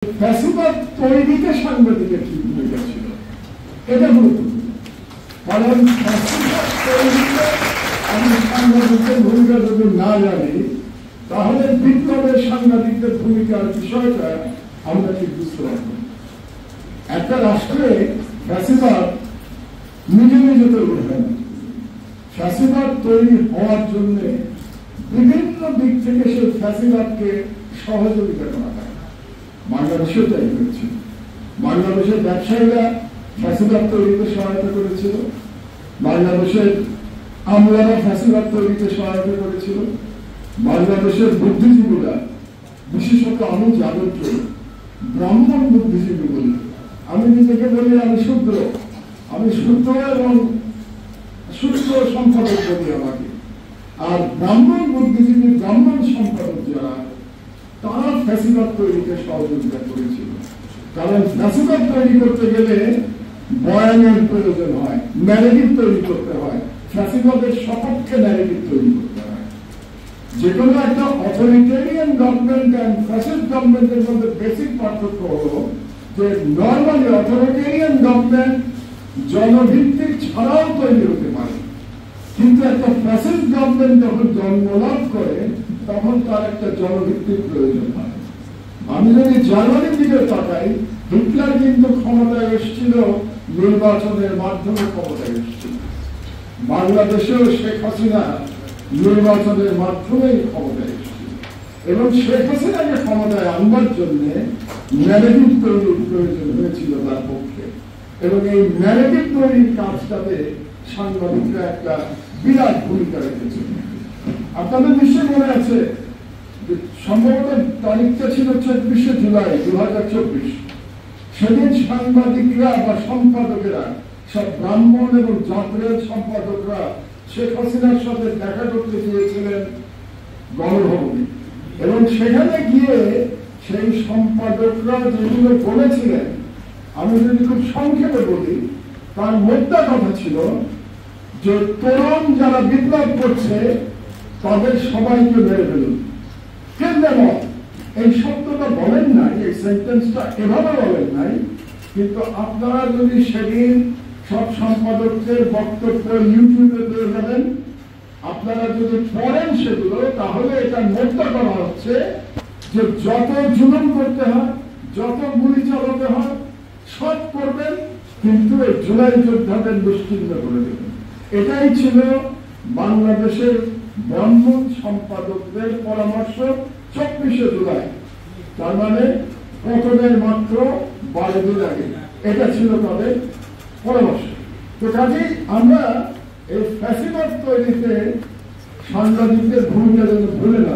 ফ্যাসিবাদ তৈরিতে সাংবাদিকের কি ভূমিকা ছিল এটা গুরুত্বপূর্ণ। কারণ ফ্যাসিবাদ তৈরিতে আমি সাংবাদিকদের ভূমিকা যদি না জানি তাহলে বিপ্লবের সাংবাদিকদের ভূমিকার বিষয়টা আমরা ঠিক বুঝতে পারব। একটা রাষ্ট্রে ফ্যাসিবাদ নিজে নিজে তৈরি হয় না। ফ্যাসিবাদ তৈরি হওয়ার জন্য বিভিন্ন দিক থেকে সেই ফ্যাসিবাদকে সহযোগিতা করা হয়। বাংলাদেশেও তাই করেছিল। বাংলাদেশের ব্যবসায়ীরা ফ্যাসিবাদ তৈরিতে সহায়তা করেছিল, বাংলাদেশের আমলারা ফ্যাসিবাদ তৈরিতে সহায়তা করেছিল, বাংলাদেশের বুদ্ধিজীবীরা, বিশেষত আমি যাদেরকে ব্রাহ্মণ বুদ্ধিজীবী বলি, আমি নিজেকে বলি আমি শূদ্র এবং শূদ্র সম্পাদক বলি আমাকে। আর ব্রাহ্মণ বুদ্ধিজীবী, ব্রাহ্মণ সম্পাদক যারা, তারা ফ্যাসিবাদ তৈরিতে সহযোগিতা করেছিল। কারণ ফ্যাসিবাদ তৈরি করতে গেলে বয়ানের প্রয়োজন হয়, ন্যারেটিভ তৈরি করতে হয়, ফ্যাসিবাদের সপক্ষে ন্যারেটিভ তৈরি করতে হয়। যে কোনো একটা অথরিটেরিয়ান গভর্নমেন্ট এন্ড ফ্যাসিস্ট গভর্নমেন্টের মধ্যে বেসিক পার্থক্য হলো যে নর্মালি অথরিটেরিয়ান গভর্নমেন্ট জনভিত্তিক ছাড়াও তৈরি হতে পারে, কিন্তু একটা ফ্যাসিস্ট গভর্নমেন্ট যখন জন্মলাভ করে তখন তার একটা জনভিত্তিক প্রয়োজন হয়। আমি যদি জার্মানির দিকে তাকাই, হিটলার কিন্তু ক্ষমতায় এসেছিল নির্বাচনের মাধ্যমে ক্ষমতায় এসেছিল। বাংলাদেশেও শেখ হাসিনা নির্বাচনের মাধ্যমেই ক্ষমতায় এসেছিল এবং শেখ হাসিনাকে ক্ষমতায় আনবার জন্য ন্যারেটিভ তৈরির প্রয়োজন হয়েছিল তার পক্ষে, এবং এই ন্যারেটিভ তৈরির কাজটাতে সাংবাদিকরা একটা বিরাট ভূমিকা রেখেছিল। আপনাদের নিশ্চয় মনে আছে সম্ভবত তারিখটা ছিল 24শে জুলাই 2024। সেদিন সাংবাদিকরা বা সম্পাদকেরা, সব ব্রাহ্মণ এবং জাতীয় সম্পাদকরা শেখ হাসিনার সাথে দেখা করতে গিয়েছিলেন গণভবনে, এবং সেখানে গিয়ে সেই সম্পাদকরা যেগুলো বলেছিলেন, আমি যদি খুব সংক্ষেপে বলি, তার মোদ্দা কথা ছিল যে তরুণ যারা বিপ্লব করছে তাদের সবাইকে মেরে ফেলুন। এই শব্দটা বলেন নাই, এই সেন্টেন্সটা এভাবে বলেন নাই, কিন্তু আপনারা যদি সেদিন সব সম্পাদকদের বক্তব্য ইউটিউবে পেয়ে যাবেন, আপনারা যদি পড়েন সেগুলো, তাহলে এটা মোদ্দা করা হচ্ছে যে যত জুলুম করতে হয়, যত গুলি চালাতে হয় সব করবেন, কিন্তু এই জুলাই যোদ্ধাদের নিশ্চিহ্ন করে দেবেন। এটাই ছিল বাংলাদেশের ব্রাহ্মণ সম্পাদকদের পরামর্শ 24শে জুলাই, তার মানে পতনের মাত্র 12 দিন আগে। এটা ছিল তাদের পরামর্শ। তো কাজেই আমরা এই ফ্যাসিবাদ তৈরিতে সাংবাদিকদের ভূমিকা যেন ভুলে না